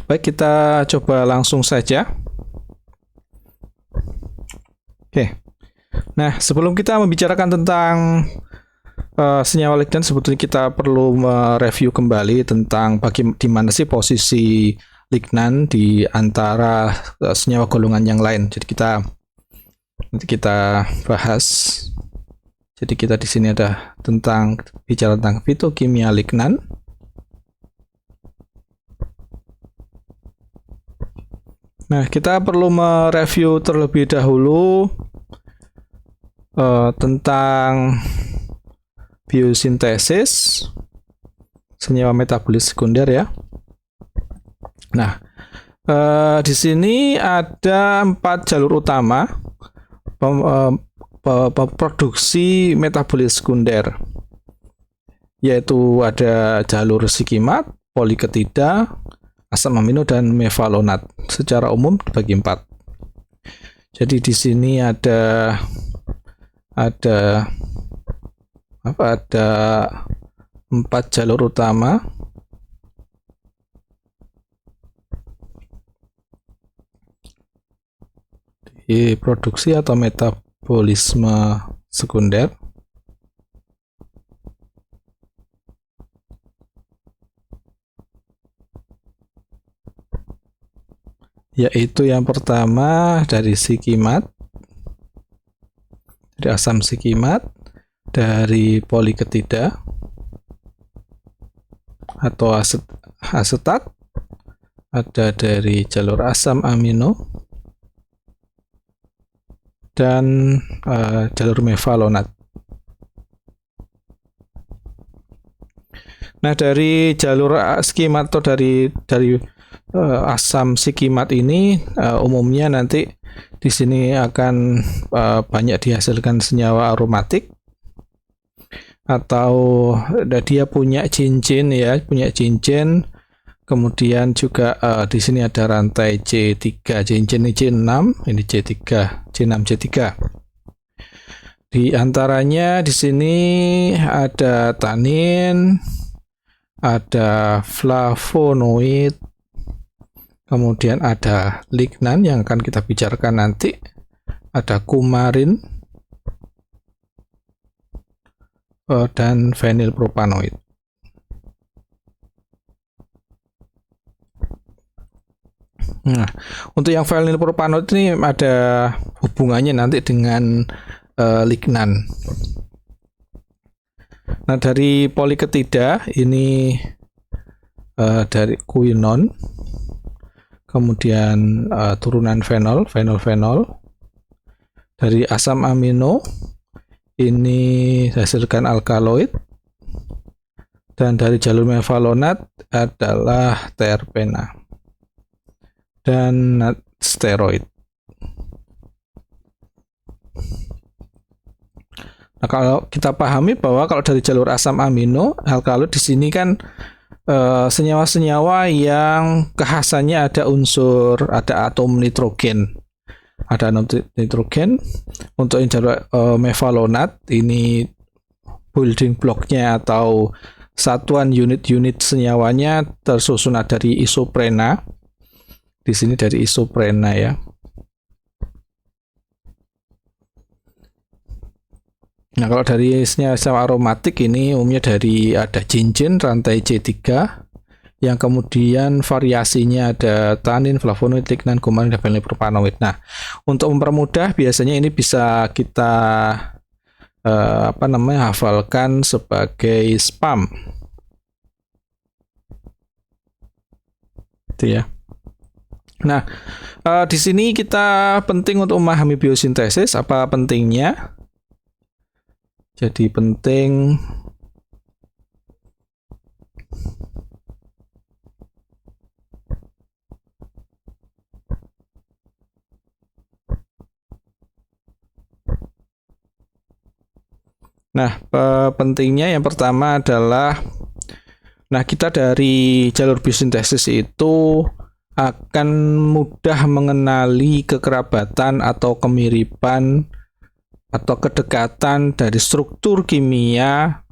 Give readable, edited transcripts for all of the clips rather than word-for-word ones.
Baik, kita coba langsung saja. Oke. Nah, sebelum kita membicarakan tentang senyawa lignan, sebetulnya kita perlu mereview kembali tentang di mana sih posisi lignan di antara senyawa golongan yang lain. Jadi nanti kita bahas. Jadi kita di sini ada bicara tentang fitokimia lignan. Nah, kita perlu mereview terlebih dahulu tentang biosintesis senyawa metabolis sekunder ya. Nah, di sini ada 4 jalur utama produksi metabolis sekunder, yaitu ada jalur sikimat, poliketida, asam amino, dan mevalonat. Secara umum dibagi 4. Jadi di sini ada 4 jalur utama. Di produksi atau metabolisme sekunder. Yaitu yang pertama dari sikimat, dari asam sikimat, dari poliketida atau asetat, ada dari jalur asam amino, dan jalur mevalonat. Nah, dari jalur sikimat atau dari asam sikimat ini umumnya nanti di sini akan banyak dihasilkan senyawa aromatik, atau dia punya cincin ya, Kemudian juga di sini ada rantai C3, cincin C6, ini C3, C6, C3. Di antaranya di sini ada tanin, ada flavonoid, kemudian ada lignan yang akan kita bicarakan nanti, ada kumarin, dan fenilpropanoid. Nah, untuk yang fenilpropanoid ini ada hubungannya nanti dengan lignan. Nah, dari poliketida ini dari kuinon, kemudian turunan fenol. Dari asam amino ini hasilkan alkaloid, dan dari jalur mevalonat adalah terpena dan steroid. Nah, kalau kita pahami bahwa kalau dari jalur asam amino, alkaloid di sini kan senyawa-senyawa yang kekhasannya ada atom nitrogen. Ada atom nitrogen. Untuk yang jalur mevalonat, ini building blocknya atau satuan unit-unit senyawanya tersusun dari isoprena. Di sini dari isoprena ya. Nah, kalau dari senyawa aromatik ini umumnya ada cincin, rantai C3, yang kemudian variasinya ada tanin, flavonoid, lignan, kumarin, dan fenilpropanoid. Nah, untuk mempermudah biasanya ini bisa kita hafalkan sebagai SPAM. Itu ya. Nah, di sini kita penting untuk memahami biosintesis. Apa pentingnya? Jadi penting pentingnya yang pertama adalah kita dari jalur biosintesis itu akan mudah mengenali kekerabatan atau kemiripan atau kedekatan dari struktur kimia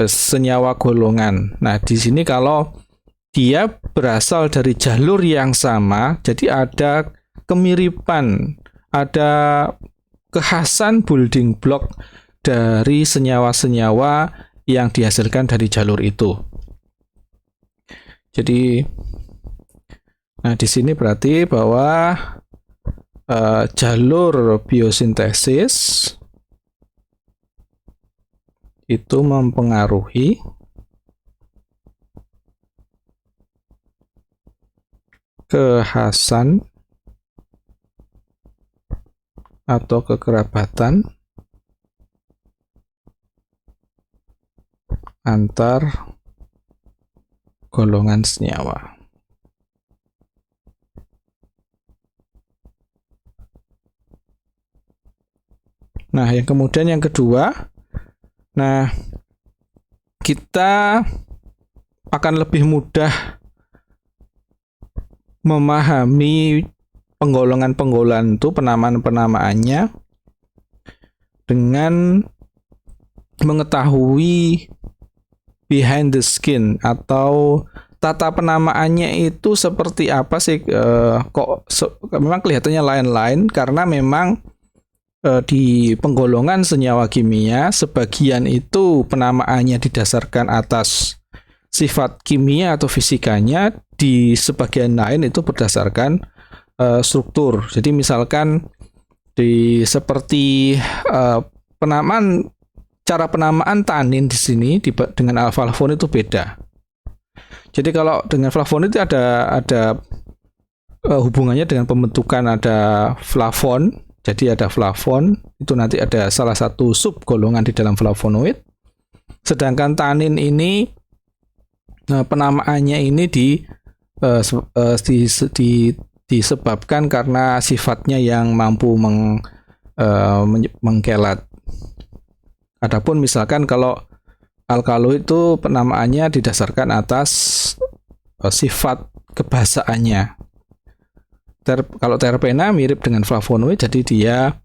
senyawa golongan. Nah, di sini kalau dia berasal dari jalur yang sama, jadi ada kemiripan, ada kekhasan building block dari senyawa-senyawa yang dihasilkan dari jalur itu. Jadi, nah di sini berarti bahwa jalur biosintesis itu mempengaruhi kekhasan atau kekerabatan antar golongan senyawa. Nah, yang kemudian yang kedua, nah kita akan lebih mudah memahami penggolongan-penggolongan itu, penamaan-penamaannya, dengan mengetahui behind the skin atau tata penamaannya itu seperti apa sih. Memang kelihatannya lain-lain karena memang di penggolongan senyawa kimia sebagian itu penamaannya didasarkan atas sifat kimia atau fisikanya, di sebagian lain itu berdasarkan struktur. Jadi misalkan seperti cara penamaan tanin di sini dengan flavon itu beda. Jadi kalau dengan flavon itu ada hubungannya dengan pembentukan, ada flavon. Jadi ada flavon, itu nanti ada salah satu sub golongan di dalam flavonoid. Sedangkan tanin ini penamaannya ini disebabkan karena sifatnya yang mampu mengkelat. Adapun misalkan kalau alkaloid itu penamaannya didasarkan atas sifat kebasaannya. Kalau terpena mirip dengan flavonoid, jadi dia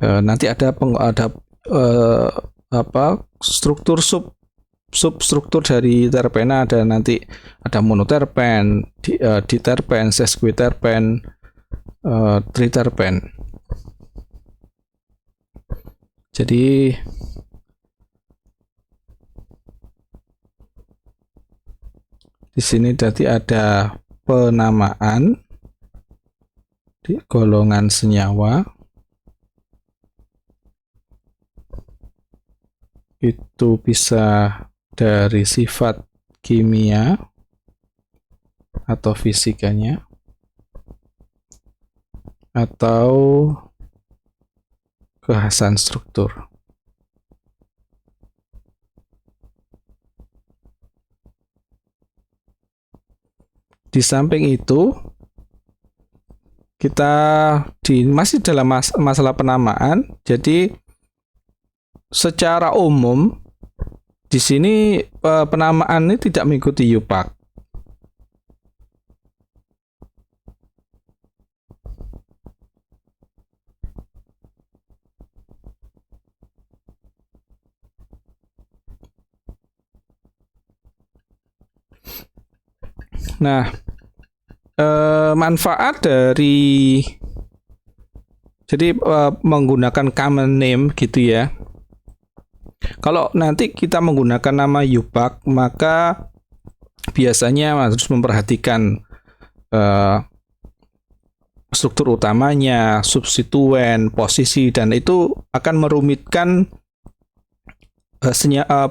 nanti ada struktur substruktur dari terpena, ada nanti ada monoterpen, diterpen, sesquiterpen, triterpen. Jadi di sini tadi ada penamaan di golongan senyawa itu bisa dari sifat kimia atau fisikanya atau kekhasan struktur. Di samping itu, kita masih dalam masalah penamaan. Jadi secara umum di sini penamaan ini tidak mengikuti UPAC. Nah, manfaat dari menggunakan common name gitu ya. Kalau nanti kita menggunakan nama UPAC, maka biasanya harus memperhatikan struktur utamanya, substituen, posisi, dan itu akan merumitkan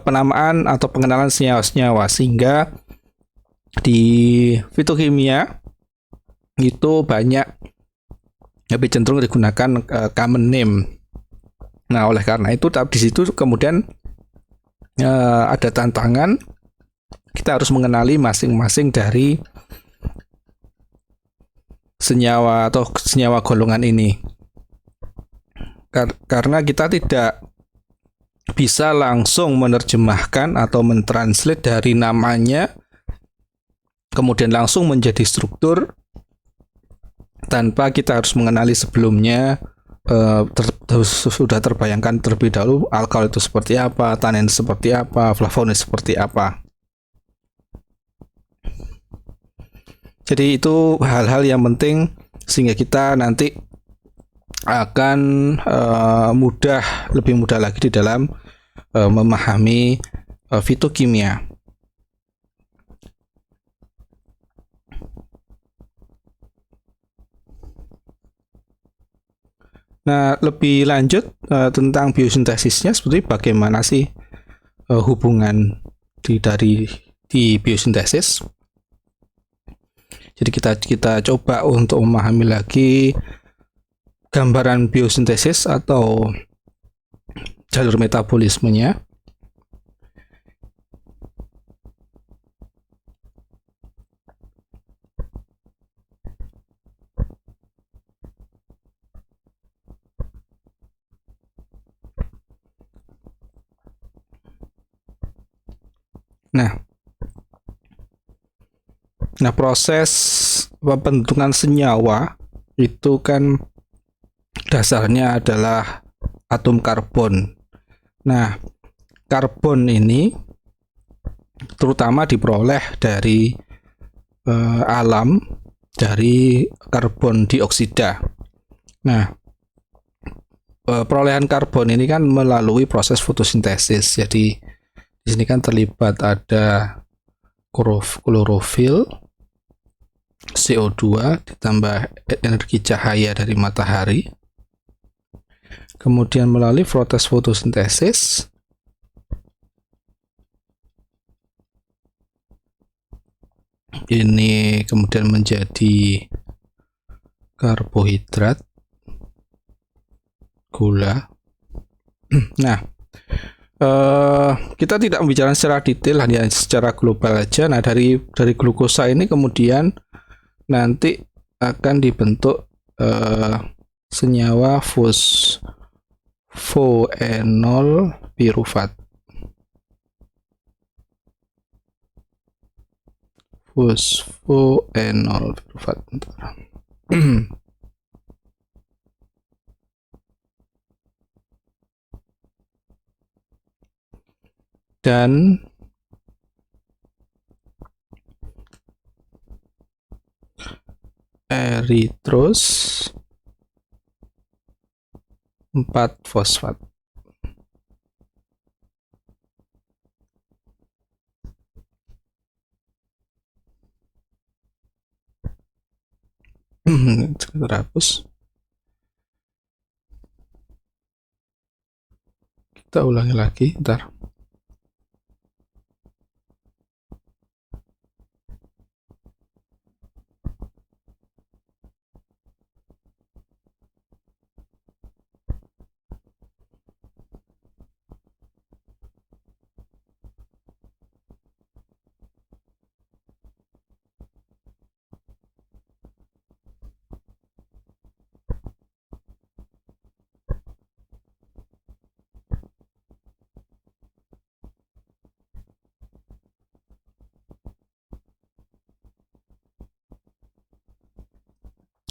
penamaan atau pengenalan senyawa-senyawa, sehingga di fitokimia itu banyak lebih cenderung digunakan common name. Nah, oleh karena itu di situ kemudian ada tantangan, kita harus mengenali masing-masing dari senyawa atau senyawa golongan ini. Karena kita tidak bisa langsung menerjemahkan atau mentranslate dari namanya kemudian langsung menjadi struktur tanpa kita harus mengenali sebelumnya, sudah terbayangkan terlebih dahulu alkaloid itu seperti apa, tanin seperti apa, flavonoid seperti apa. Jadi itu hal-hal yang penting sehingga kita nanti akan lebih mudah lagi di dalam memahami fitokimia. Nah, lebih lanjut tentang biosintesisnya, seperti bagaimana sih hubungan di biosintesis. Jadi kita coba untuk memahami lagi gambaran biosintesis atau jalur metabolismenya. Nah, proses pembentukan senyawa itu kan dasarnya adalah atom karbon. Nah, karbon ini terutama diperoleh dari alam, dari karbon dioksida. Nah, perolehan karbon ini kan melalui proses fotosintesis. Jadi di sini kan terlibat ada klorofil, CO2 ditambah energi cahaya dari matahari. Kemudian melalui proses fotosintesis ini kemudian menjadi karbohidrat, gula. Nah, kita tidak membicarakan secara detail, hanya secara global aja. Nah, dari glukosa ini kemudian nanti akan dibentuk senyawa fosfoenol pirufat. Fosfoenol pirufat. Dan eritros 4-fosfat. Terhapus. Kita ulangi lagi, ntar.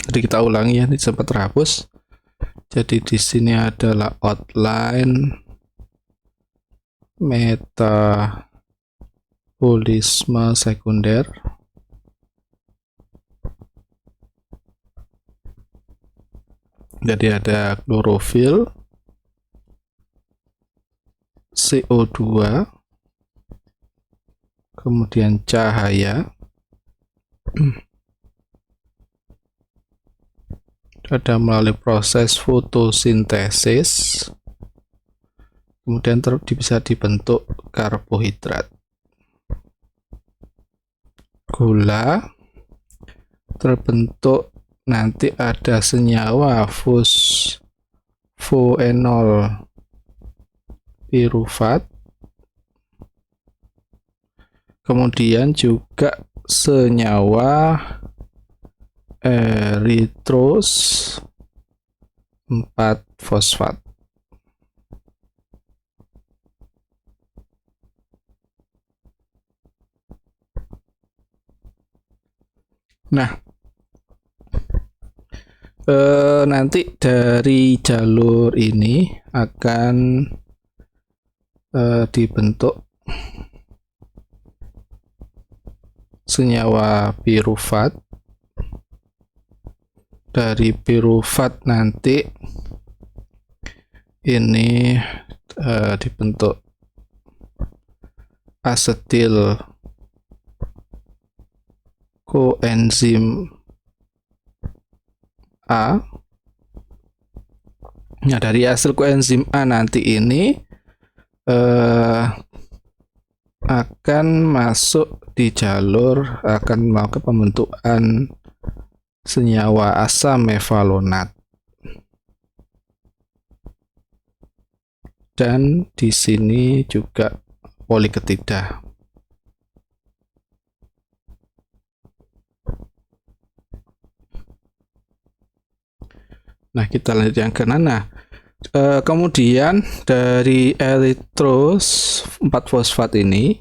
Jadi kita ulangi ya, ini sempat terhapus. Jadi di sini adalah outline metabolisme sekunder. Jadi ada klorofil, CO2, kemudian cahaya, ada melalui proses fotosintesis, kemudian bisa dibentuk karbohidrat, gula, terbentuk nanti ada senyawa fosfoenol pirufat, kemudian juga senyawa eritros 4-fosfat. Nah, nanti dari jalur ini akan dibentuk senyawa pirufat dari piruvat nanti ini dibentuk asetil koenzim A. Nah, dari hasil koenzim A nanti ini akan masuk di jalur, akan melakukan pembentukan senyawa asam mevalonat. Dan di sini juga poliketida. Nah, kita lanjut yang ke-6. Nah, kemudian dari eritros 4-fosfat ini,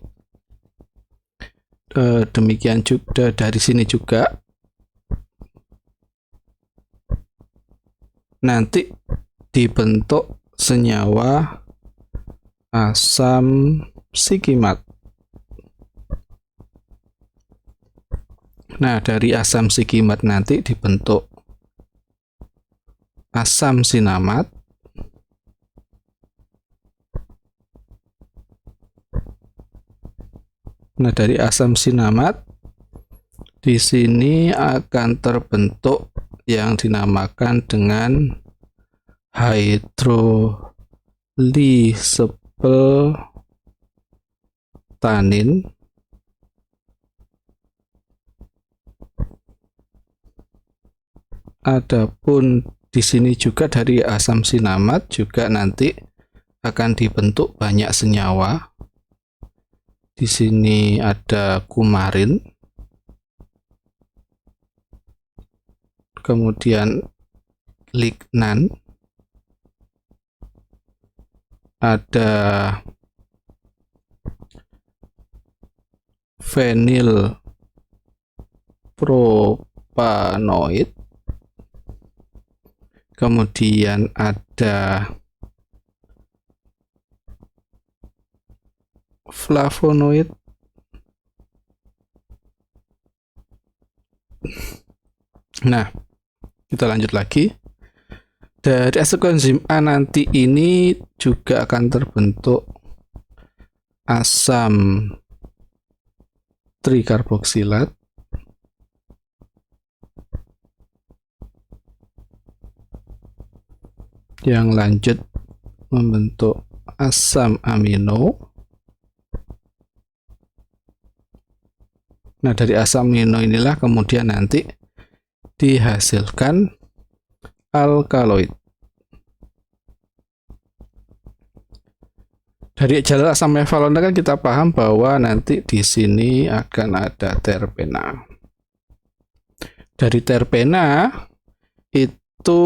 demikian juga dari sini juga nanti dibentuk senyawa asam sikimat. Nah, dari asam sikimat nanti dibentuk asam sinamat. Nah, dari asam sinamat di sini akan terbentuk yang dinamakan dengan hydrolysable tanin. Adapun di sini juga dari asam sinamat juga nanti akan dibentuk banyak senyawa. Di sini ada kumarin, kemudian lignan, ada fenil propanoid, kemudian ada flavonoid, nah kita lanjut lagi. Dari hasil koenzim A nanti ini juga akan terbentuk asam trikarboksilat, yang lanjut membentuk asam amino. Nah, dari asam amino inilah kemudian nanti dihasilkan alkaloid. Dari jalur asam mevalonat kan kita paham bahwa nanti di sini akan ada terpena. Dari terpena itu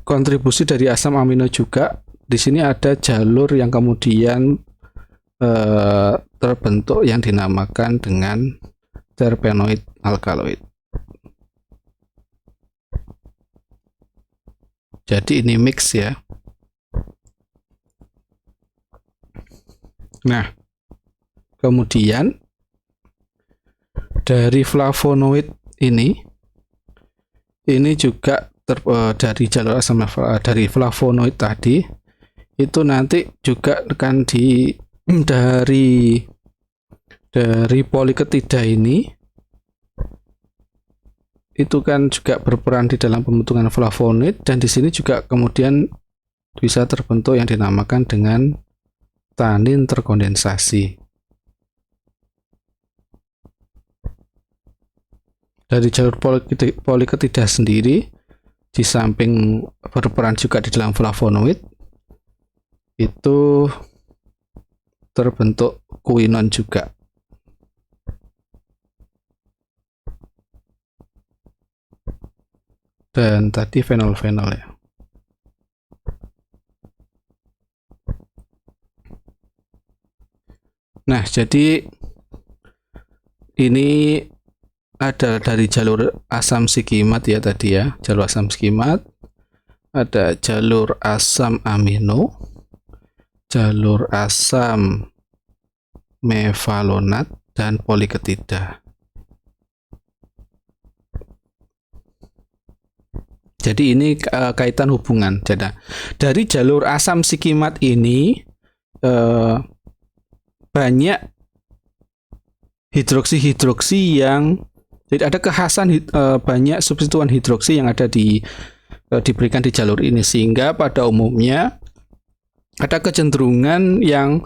kontribusi dari asam amino juga. Di sini ada jalur yang kemudian terbentuk yang dinamakan dengan terpenoid alkaloid. Jadi ini mix ya. Nah, kemudian dari flavonoid ini juga dari jalur asam dari flavonoid tadi itu nanti juga akan dari poliketida ini itu kan juga berperan di dalam pembentukan flavonoid, dan di sini juga kemudian bisa terbentuk yang dinamakan dengan tanin terkondensasi. Dari jalur poliketida sendiri, di samping berperan juga di dalam flavonoid, itu terbentuk kuinon juga. Dan tadi fenol-fenol ya. Nah, jadi ini ada dari jalur asam sikimat ya tadi ya, jalur asam sikimat, ada jalur asam amino, jalur asam mevalonat, dan poliketida. Jadi ini kaitan hubungan. Jadi dari jalur asam sikimat ini banyak hidroksi yang jadi ada kekhasan banyak substituen hidroksi yang ada diberikan di jalur ini, sehingga pada umumnya ada kecenderungan yang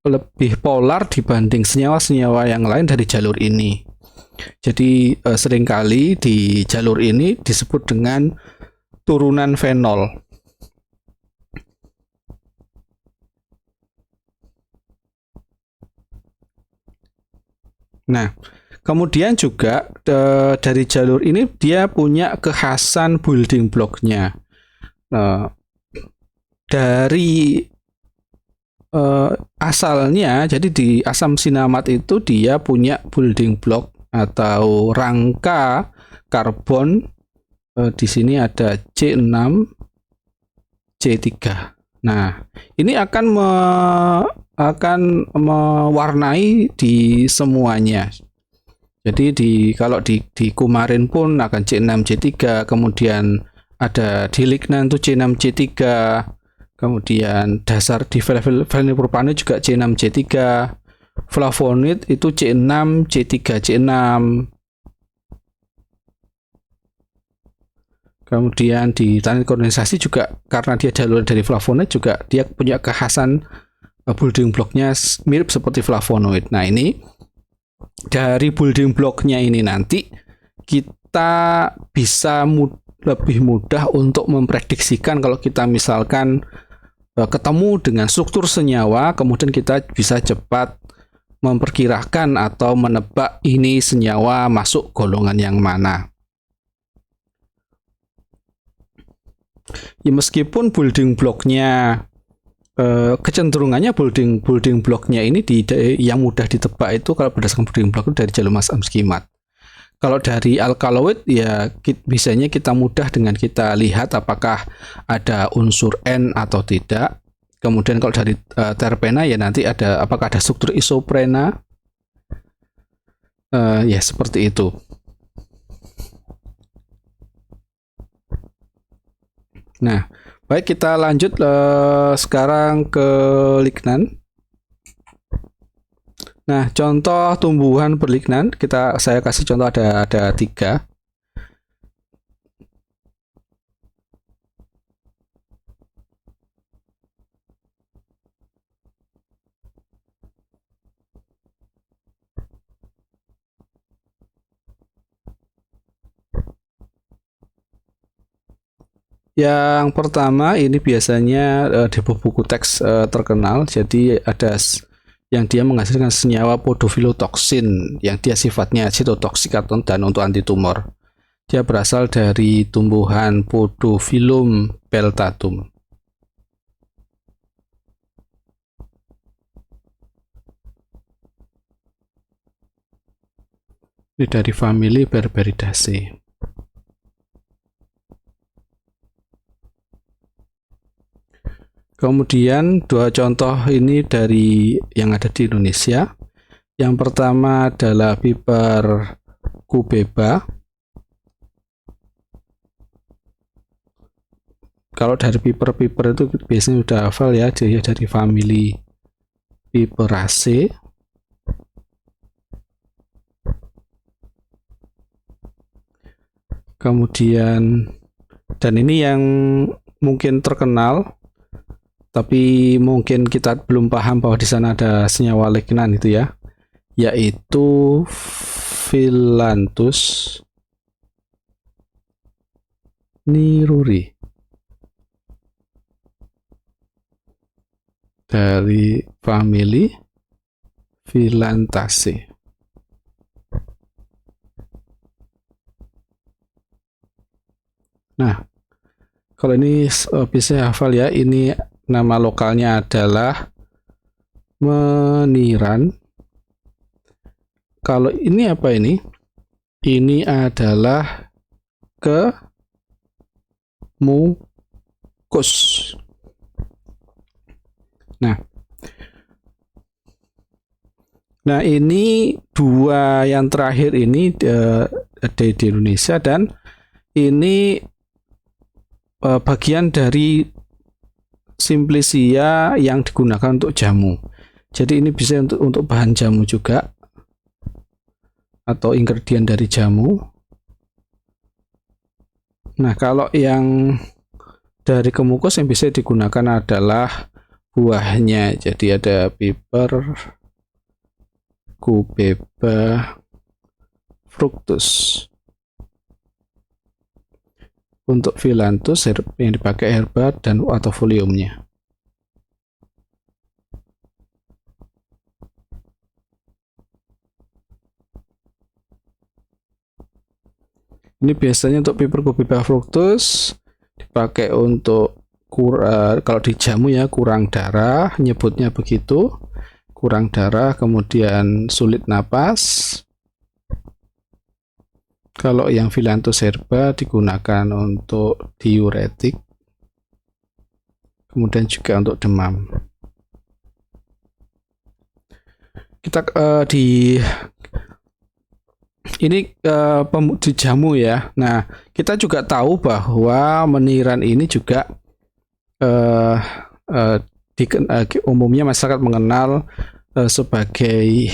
lebih polar dibanding senyawa-senyawa yang lain dari jalur ini. Jadi seringkali di jalur ini disebut dengan turunan fenol. Nah, kemudian juga dari jalur ini dia punya kekhasan building block-nya. Dari asalnya, jadi di asam sinamat itu dia punya building block atau rangka karbon. Di sini ada C6, C3. Nah, ini akan mewarnai di semuanya. Jadi kalau di kumarin pun akan C6 C3, kemudian ada di lignan tuh C6 C3, kemudian dasar di vinylpropane juga C6 C3, flavonoid itu C6 C3 C6. Kemudian di tanah kondensasi juga karena dia jalur dari flavonoid juga dia punya kekhasan building block-nya mirip seperti flavonoid. Nah, ini dari building block-nya ini nanti kita bisa lebih mudah untuk memprediksikan kalau kita misalkan ketemu dengan struktur senyawa, kemudian kita bisa cepat memperkirakan atau menebak ini senyawa masuk golongan yang mana. Ya, meskipun building block-nya kecenderungannya building block-nya ini yang mudah ditebak itu kalau berdasarkan building block itu dari jalur asam sikimat. Kalau dari alkaloid ya biasanya kita mudah dengan kita lihat apakah ada unsur N atau tidak. Kemudian kalau dari terpena ya nanti ada apakah ada struktur isoprena. Ya seperti itu. Nah, baik, kita lanjut sekarang ke lignan. Nah, contoh tumbuhan berlignan saya kasih contoh ada 3. Yang pertama ini biasanya di buku teks terkenal. Jadi ada yang dia menghasilkan senyawa podofilotoksin yang dia sifatnya sitotoksik dan untuk anti tumor. Dia berasal dari tumbuhan Podophyllum peltatum. Ini dari famili Berberidaceae. Kemudian 2 contoh ini dari yang ada di Indonesia. Yang pertama adalah Piper cubeba. Kalau dari Piper itu biasanya udah hafal ya, dia dari famili Piperaceae. Kemudian dan ini yang mungkin terkenal tapi mungkin kita belum paham bahwa di sana ada senyawa lignan itu ya, yaitu Phyllanthus niruri dari famili Phyllantaceae. Nah, kalau ini bisa hafal ya, ini nama lokalnya adalah meniran. Kalau ini apa ini? Ini adalah kemukus. Nah ini 2 yang terakhir ini ada di Indonesia dan ini bagian dari Simplicia yang digunakan untuk jamu. Jadi ini bisa untuk bahan jamu juga atau ingredient dari jamu. Nah, kalau yang dari kemukus yang bisa digunakan adalah buahnya. Jadi ada piper, cubeba, fructus. Untuk phyllanthus yang dipakai herba dan atau foliumnya. Ini biasanya untuk piper cubeba fructus dipakai untuk kalau di jamu ya, kurang darah, nyebutnya begitu, kurang darah, kemudian sulit napas. Kalau yang phyllanthus herba digunakan untuk diuretik, kemudian juga untuk demam. Kita ini di jamu ya. Nah, kita juga tahu bahwa meniran ini juga umumnya masyarakat mengenal sebagai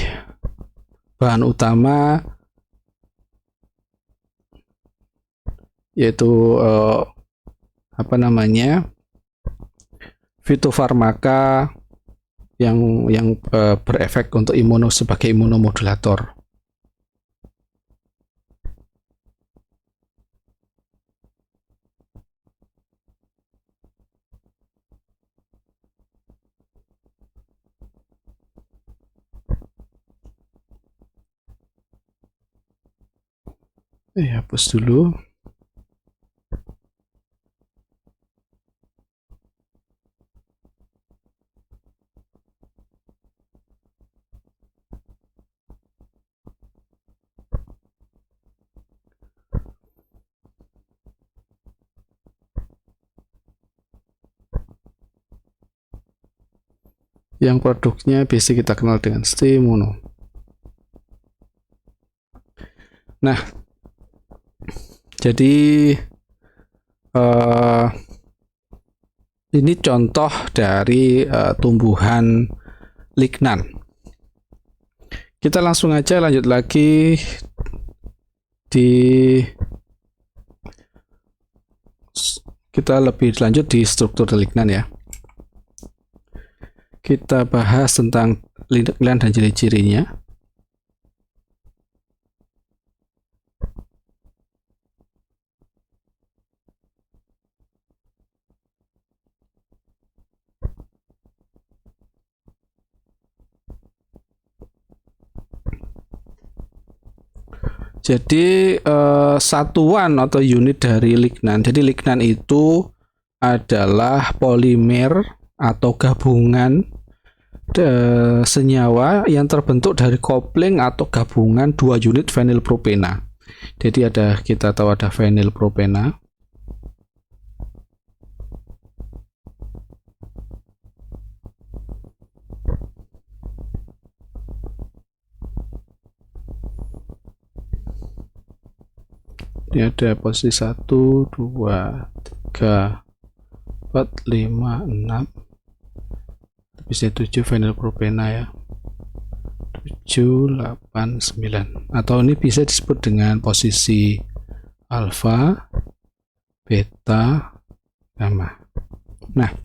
bahan utama, yaitu fitofarmaka yang berefek untuk sebagai imunomodulator. Hapus dulu. Yang produknya biasa kita kenal dengan Stemono. Nah, jadi ini contoh dari tumbuhan lignan. Kita langsung aja lanjut lagi kita lebih lanjut di struktur lignan ya. Kita bahas tentang lignan dan ciri-cirinya. Jadi satuan atau unit dari lignan. Jadi lignan itu adalah polimer atau gabungan senyawa yang terbentuk dari kopling atau gabungan dua unit fenilpropena. Jadi kita tahu ada fenilpropena. Ini ada posisi 1, 2, 3, 4, 5, 6. Bisa 7 fenilpropena ya. 7, 8, 9. Atau ini bisa disebut dengan posisi alfa, beta, gamma. Nah,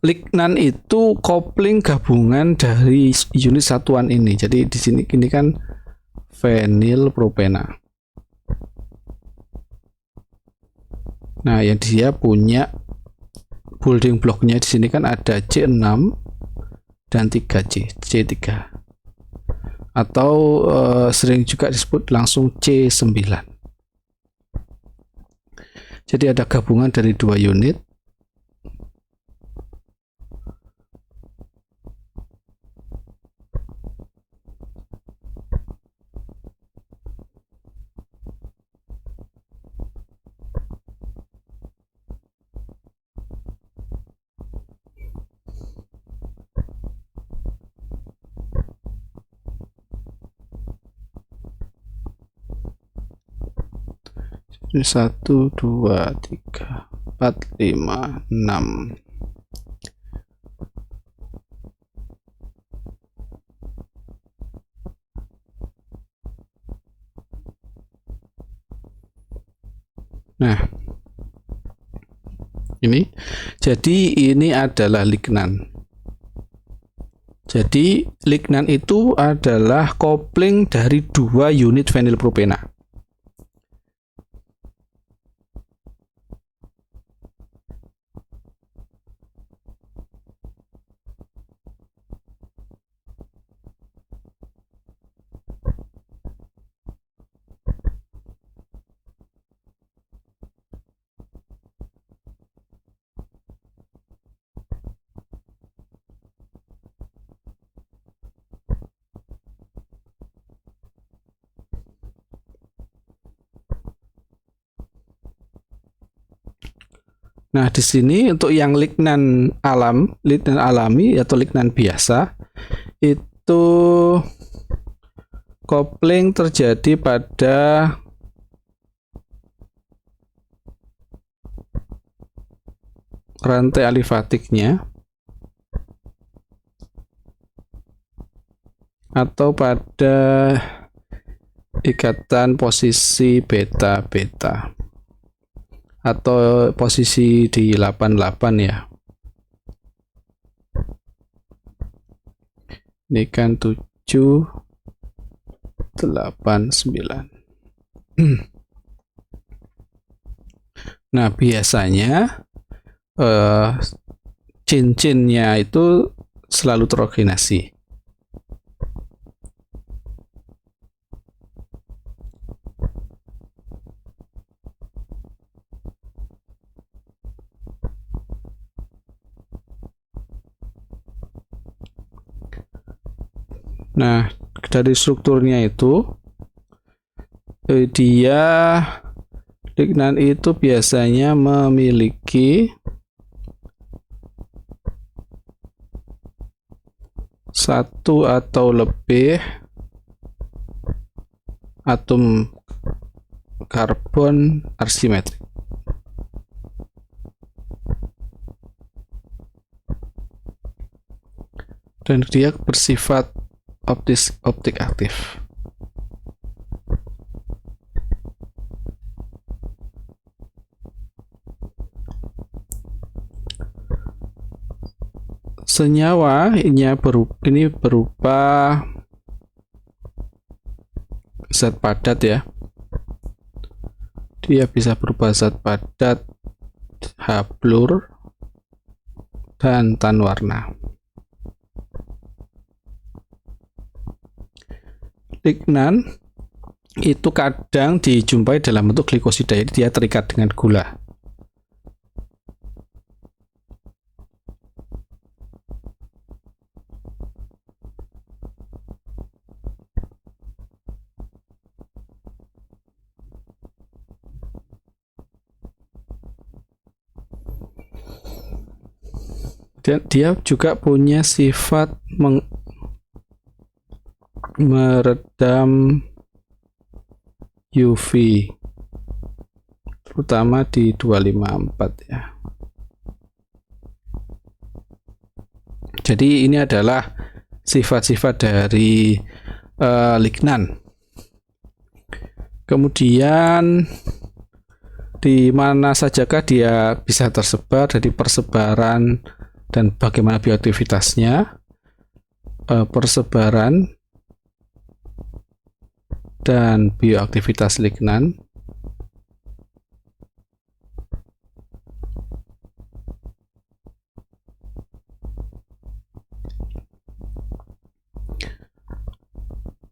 lignan itu kopling gabungan dari unit satuan ini. Jadi di sini ini kan fenilpropena. Nah, yang dia punya building blocknya di sini kan ada C6 dan 3C, C3. Atau sering juga disebut langsung C9. Jadi ada gabungan dari dua unit. Ini 1, 2, 3, 4, 5, 6. Nah, ini jadi ini adalah lignan. Jadi lignan itu adalah kopling dari 2 unit fenilpropena. Nah, di sini untuk yang lignan alami atau lignan biasa itu kopling terjadi pada rantai alifatiknya atau pada ikatan posisi beta-beta atau posisi di 88 ya. Ini kan 7, 8, 9. Nah, biasanya cincin-cincinnya itu selalu terogenasi. Nah, dari strukturnya itu lignan itu biasanya memiliki satu atau lebih atom karbon asimetrik. Dan dia bersifat optik aktif. Senyawa ini berupa zat padat ya. Dia bisa berupa zat padat, hablur, dan tan warna. Lignan itu kadang dijumpai dalam bentuk glikosida, jadi dia terikat dengan gula. Dan dia juga punya sifat meredam UV, terutama di 254 ya. Jadi ini adalah sifat-sifat dari lignan. Kemudian di mana sajakah dia bisa tersebar, dari persebaran dan bagaimana bioaktivitasnya, persebaran dan bioaktivitas lignan.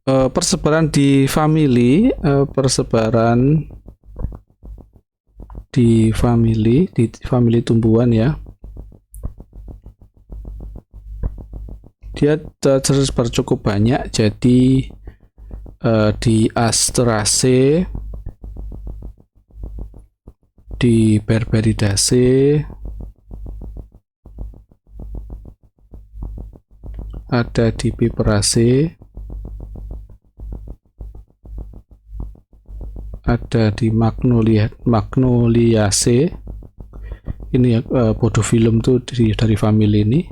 Persebaran di famili, di famili tumbuhan ya. Dia tersebar cukup banyak, jadi di Asteraceae, di Berberidaceae, ada di Piperaceae, ada di Magnoliaceae. Ini ya, Podophyllum tuh dari famili ini.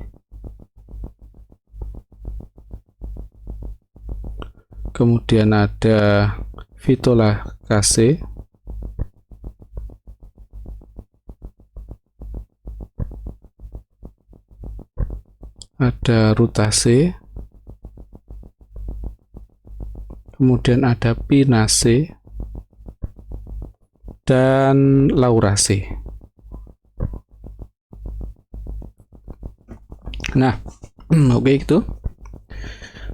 Kemudian ada Phytolaccaceae. Ada Rutaceae. Kemudian ada Pinaceae dan Lauraceae. Nah, oke itu.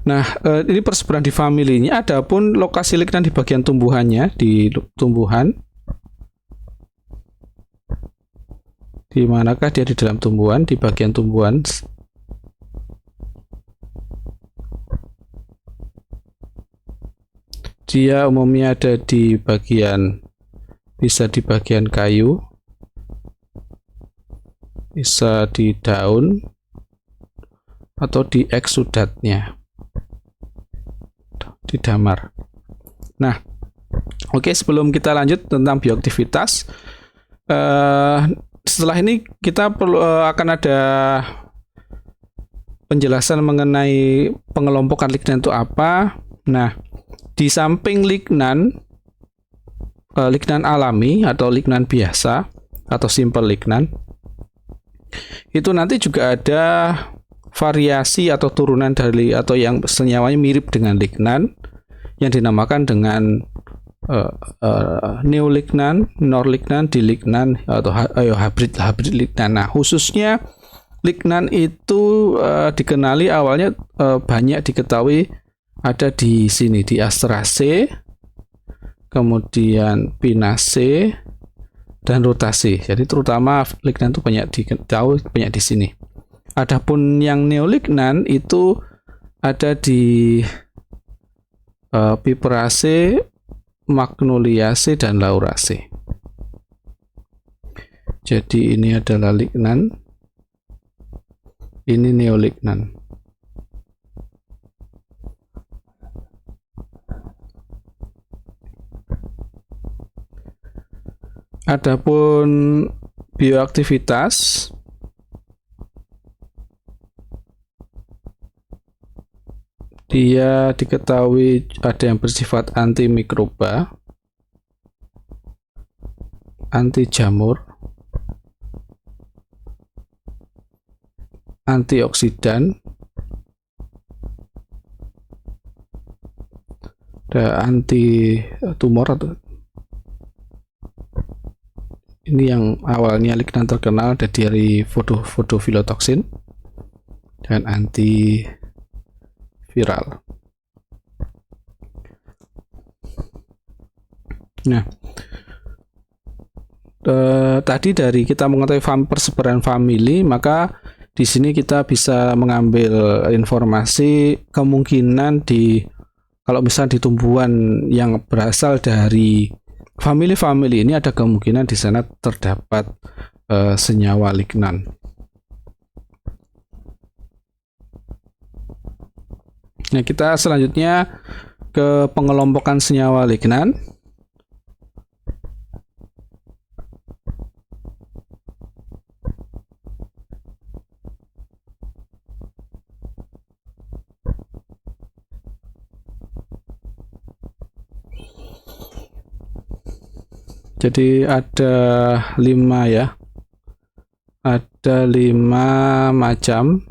Nah, ini persebaran di familinya. Adapun lokasi lignan di bagian tumbuhannya, di tumbuhan, di manakah dia di dalam tumbuhan? Di bagian tumbuhan. Dia umumnya ada di bagian, bisa di bagian kayu, bisa di daun, atau di eksudatnya, di damar. Nah, oke, sebelum kita lanjut tentang bioaktivitas, setelah ini kita perlu akan ada penjelasan mengenai pengelompokan lignan itu apa. Nah, di samping lignan alami atau lignan biasa atau simple lignan, itu nanti juga ada variasi atau turunan dari atau yang senyawanya mirip dengan lignan yang dinamakan dengan neolignan, norlignan, dilignan atau hybrid lignan. Nah, khususnya lignan itu dikenali awalnya banyak diketahui ada di sini, di Asteraceae, kemudian Pinaceae dan Rutaceae. Jadi terutama lignan itu banyak diketahui banyak di sini. Adapun yang neolignan itu ada di Piperaceae, Magnoliaceae dan Lauraceae. Jadi ini adalah lignan, ini neolignan. Adapun bioaktivitas, dia diketahui ada yang bersifat antimikroba, anti jamur, antioksidan, ada anti tumor. Ini yang awalnya lignan terkenal ada dari Photophyllotoxin dan anti viral. Nah, tadi dari kita mengetahui persebaran famili, maka di sini kita bisa mengambil informasi kemungkinan kalau misalnya di tumbuhan yang berasal dari famili-famili ini ada kemungkinan di sana terdapat senyawa lignan. Nah, kita selanjutnya ke pengelompokan senyawa lignan. Jadi ada 5 ya. Ada 5 macam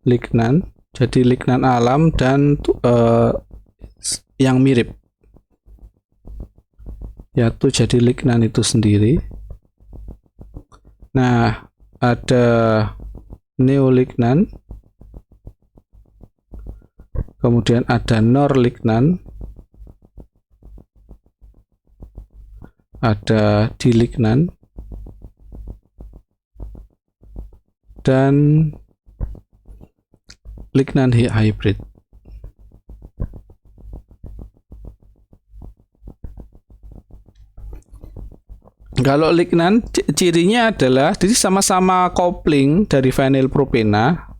lignan. Jadi lignan alam dan yang mirip, yaitu jadi lignan itu sendiri. Nah, ada neolignan, kemudian ada norlignan, ada dilignan, dan lignan hybrid. Kalau lignan cirinya adalah jadi sama-sama kopling dari vinylpropena,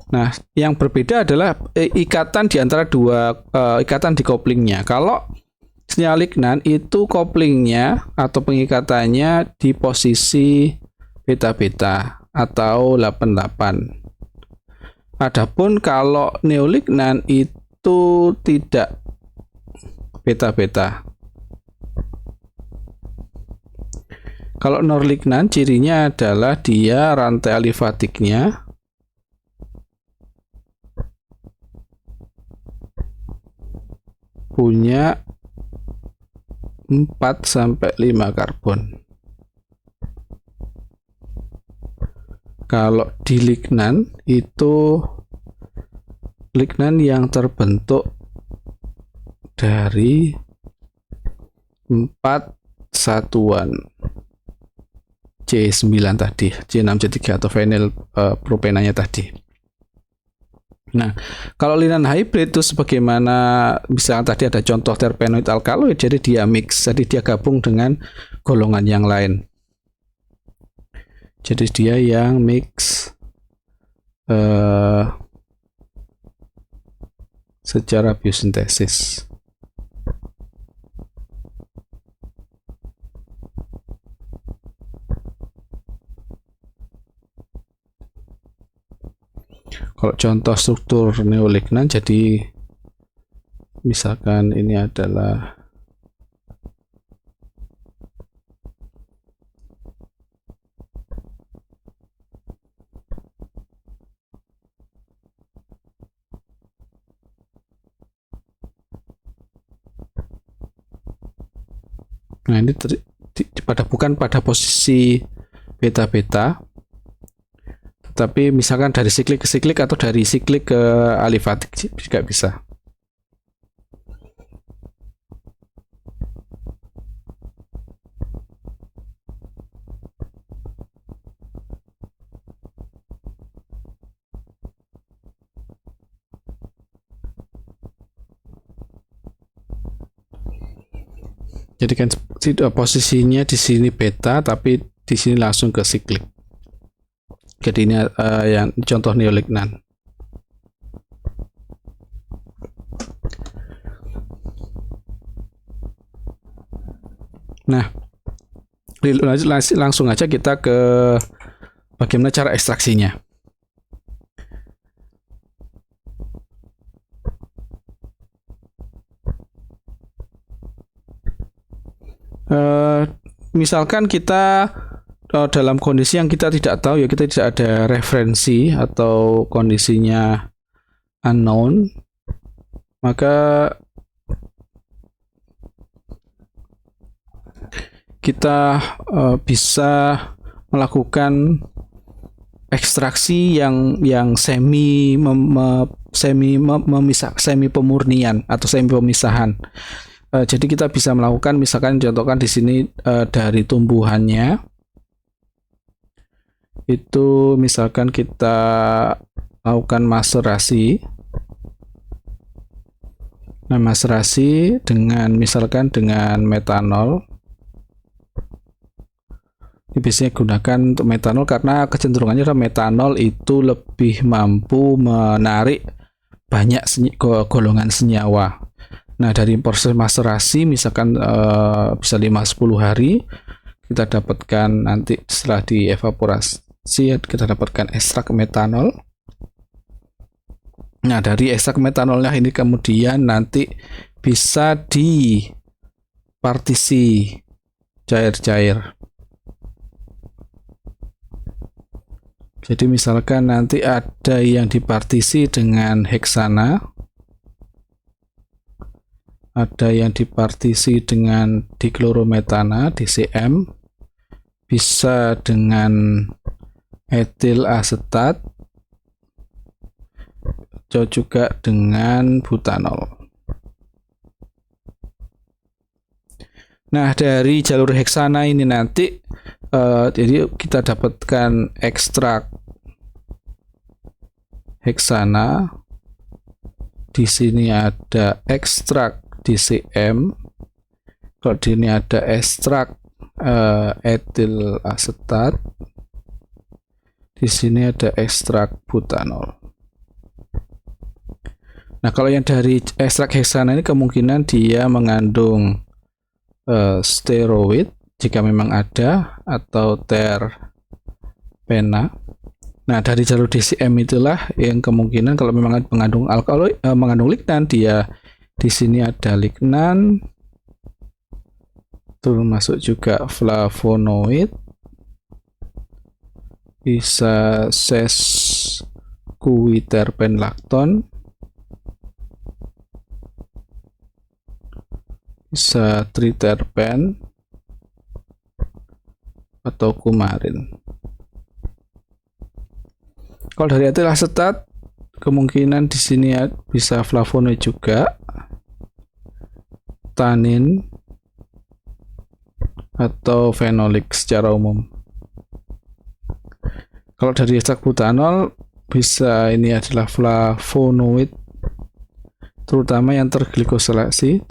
Nah, yang berbeda adalah ikatan di antara dua ikatan di couplingnya. Kalau senyawa lignan itu couplingnya atau pengikatannya di posisi beta-beta atau 88. Adapun kalau neolignan itu tidak beta-beta. Kalau norlignan cirinya adalah dia rantai alifatiknya punya 4-5 karbon. Kalau di lignan itu lignan yang terbentuk dari 4 satuan C9 tadi, C6C3 atau vinyl propenanya tadi. Nah, kalau lignan hybrid itu sebagaimana misalnya tadi ada contoh terpenoid alkaloid, jadi dia mix, jadi dia gabung dengan golongan yang lain. Jadi dia yang mix secara biosintesis. Kalau contoh struktur neolignan, jadi misalkan ini adalah nah ini bukan pada posisi beta-beta, tapi misalkan dari siklik ke siklik atau dari siklik ke alifatik juga bisa. Jadi kan posisinya di sini beta, tapi di sini langsung ke siklik. Jadi ini yang contoh neolignan. Nah, langsung aja kita ke bagaimana cara ekstraksinya. Misalkan kita dalam kondisi yang kita tidak tahu, ya kita tidak ada referensi atau kondisinya unknown, maka kita bisa melakukan ekstraksi yang semi pemurnian atau semi pemisahan. Jadi kita bisa melakukan, misalkan contohkan di sini dari tumbuhannya itu misalkan kita lakukan maserasi. Nah, maserasi dengan misalkan dengan metanol. Ini biasanya gunakan untuk metanol karena kecenderungannya adalah metanol itu lebih mampu menarik banyak golongan senyawa. Nah, dari proses maserasi misalkan bisa 5-10 hari, kita dapatkan nanti setelah dievaporasi kita dapatkan ekstrak metanol. Nah, dari ekstrak metanolnya ini kemudian nanti bisa dipartisi cair-cair. Jadi misalkan nanti ada yang dipartisi dengan heksana, ada yang dipartisi dengan diklorometana, DCM, bisa dengan etil asetat, atau juga dengan butanol. Nah, dari jalur heksana ini nanti jadi kita dapatkan ekstrak heksana. Di sini ada ekstrak DCM. Kalau di sini ada ekstrak etil asetat. Di sini ada ekstrak butanol. Nah, kalau yang dari ekstrak heksana ini kemungkinan dia mengandung steroid jika memang ada, atau terpena. Nah, dari jalur DCM itulah yang kemungkinan kalau memang mengandung alkaloid, mengandung lignan, dia di sini ada lignan, termasuk juga flavonoid, bisa sesquiterpen lakton, bisa triterpen atau kumarin. Kalau dari etil asetat kemungkinan di sini bisa flavonoid juga, tanin atau fenolik secara umum. Kalau dari ekstrak butanol bisa ini adalah flavonoid, terutama yang terglikosilasi,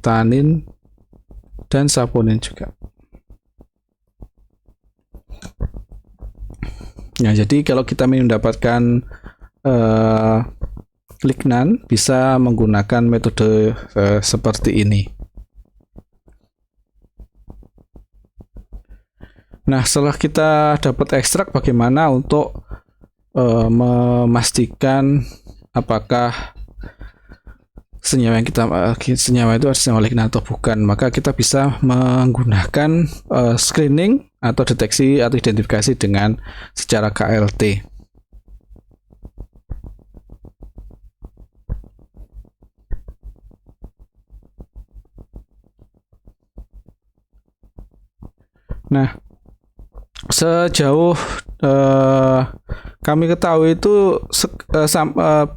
tanin dan saponin juga. Nah, jadi kalau kita ingin mendapatkan lignan bisa menggunakan metode seperti ini. Nah, setelah kita dapat ekstrak, bagaimana untuk memastikan apakah senyawa yang senyawa itu adalah senyawa lignan atau bukan? Maka kita bisa menggunakan screening atau deteksi atau identifikasi dengan secara KLT. Nah, sejauh kami ketahui itu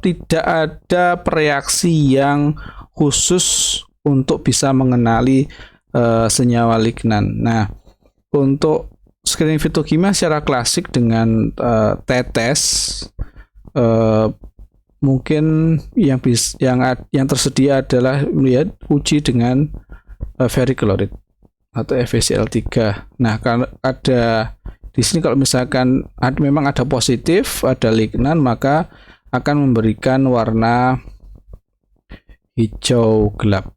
tidak ada reaksi yang khusus untuk bisa mengenali senyawa lignan. Nah, untuk screening fitokimia secara klasik dengan tetes, mungkin yang tersedia adalah melihat uji dengan ferriclorid atau FeCl3. Nah, kalau ada di sini, kalau misalkan memang ada positif, ada lignan, maka akan memberikan warna hijau gelap.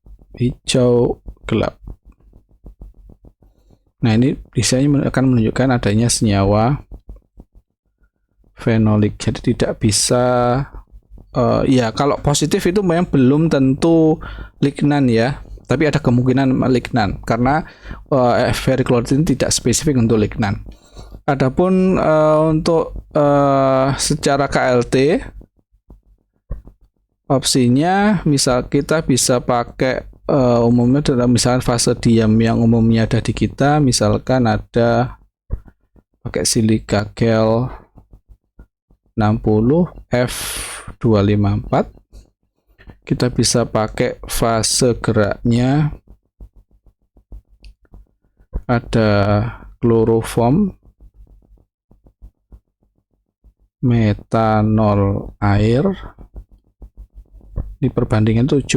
Nah, ini biasanya akan menunjukkan adanya senyawa fenolik. Jadi tidak bisa ya, kalau positif itu memang belum tentu lignan ya, tapi ada kemungkinan lignan karena ferriclorid ini tidak spesifik untuk lignan. Adapun untuk secara KLT, opsinya misal kita bisa pakai umumnya dalam misalkan fase diam yang umumnya ada di kita, misalkan ada pakai silika gel 60 F254, kita bisa pakai fase geraknya ada kloroform, metanol, air, di perbandingan 70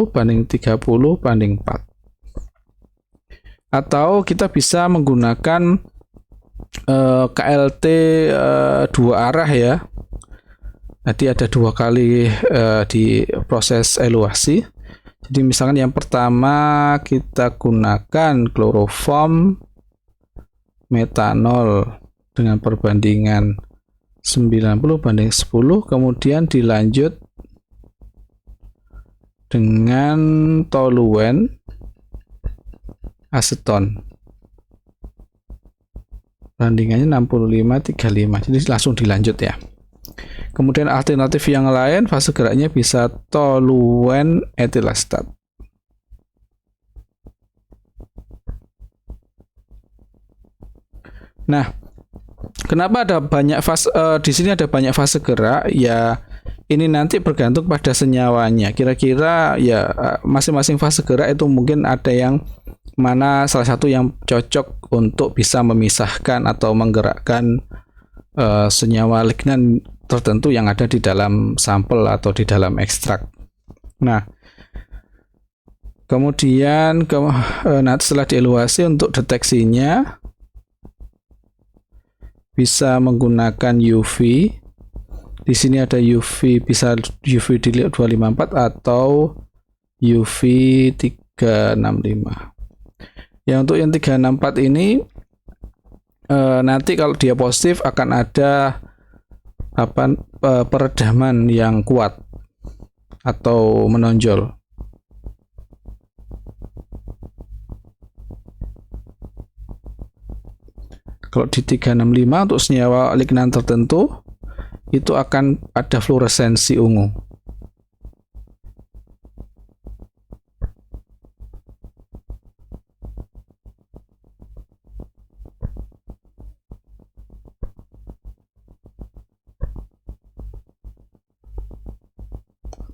banding 30 banding 4. Atau kita bisa menggunakan KLT dua arah ya. Nanti ada dua kali di proses eluasi. Jadi misalkan yang pertama kita gunakan kloroform, metanol dengan perbandingan 90 banding 10, kemudian dilanjut dengan toluen aseton, bandingannya 65-35, jadi langsung dilanjut ya. Kemudian alternatif yang lain fase geraknya bisa toluen etilastat. Nah, kenapa ada banyak fase di sini, ada banyak fase gerak ya? Ini nanti bergantung pada senyawanya. Kira-kira ya masing-masing fase gerak itu mungkin ada yang mana salah satu yang cocok untuk bisa memisahkan atau menggerakkan senyawa lignan tertentu yang ada di dalam sampel atau di dalam ekstrak. Nah, kemudian setelah dievaluasi untuk deteksinya, bisa menggunakan UV. Di sini ada UV, bisa UV di 254 atau UV 365. Ya, untuk yang 364 ini nanti kalau dia positif akan ada peredaman yang kuat atau menonjol. Kalau di 365 untuk senyawa lignan tertentu itu akan ada fluoresensi ungu.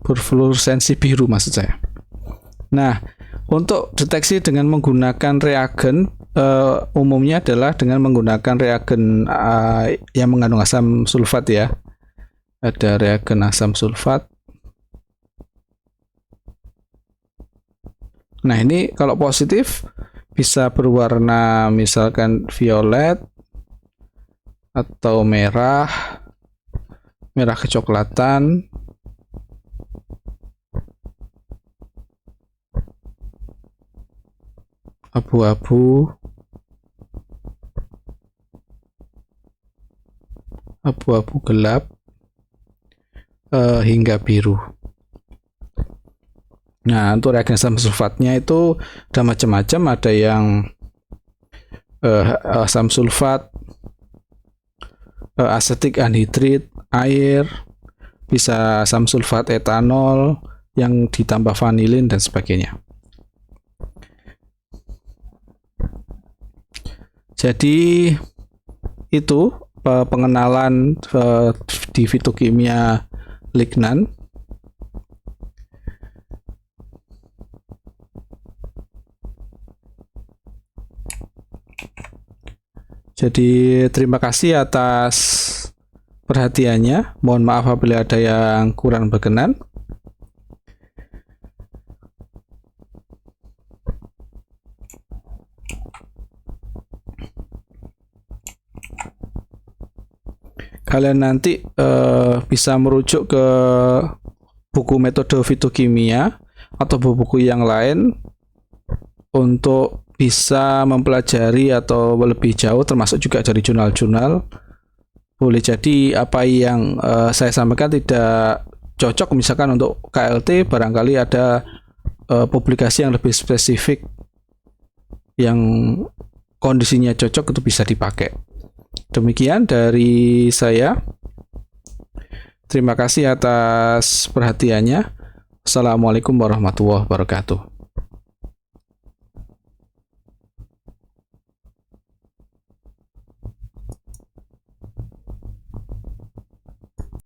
Berfluoresensi biru maksud saya. Nah, untuk deteksi dengan menggunakan reagen umumnya adalah dengan menggunakan reagen yang mengandung asam sulfat ya. Ada reagen asam sulfat. Nah, ini kalau positif bisa berwarna misalkan violet atau merah kecoklatan, abu-abu gelap, hingga biru. Nah, untuk reagen asam sulfatnya itu ada macam-macam, ada yang asam sulfat, asetik anhidrit, air, bisa asam sulfat etanol yang ditambah vanilin dan sebagainya. Jadi itu pengenalan di fitokimia lignan. Jadi terima kasih atas perhatiannya. Mohon maaf apabila ada yang kurang berkenan. Kalian nanti bisa merujuk ke buku metode fitokimia atau buku yang lain untuk bisa mempelajari atau lebih jauh, termasuk juga dari jurnal-jurnal. Boleh jadi apa yang saya sampaikan tidak cocok, misalkan untuk KLT barangkali ada publikasi yang lebih spesifik yang kondisinya cocok itu bisa dipakai. Demikian dari saya. Terima kasih atas perhatiannya. Assalamualaikum warahmatullahi wabarakatuh.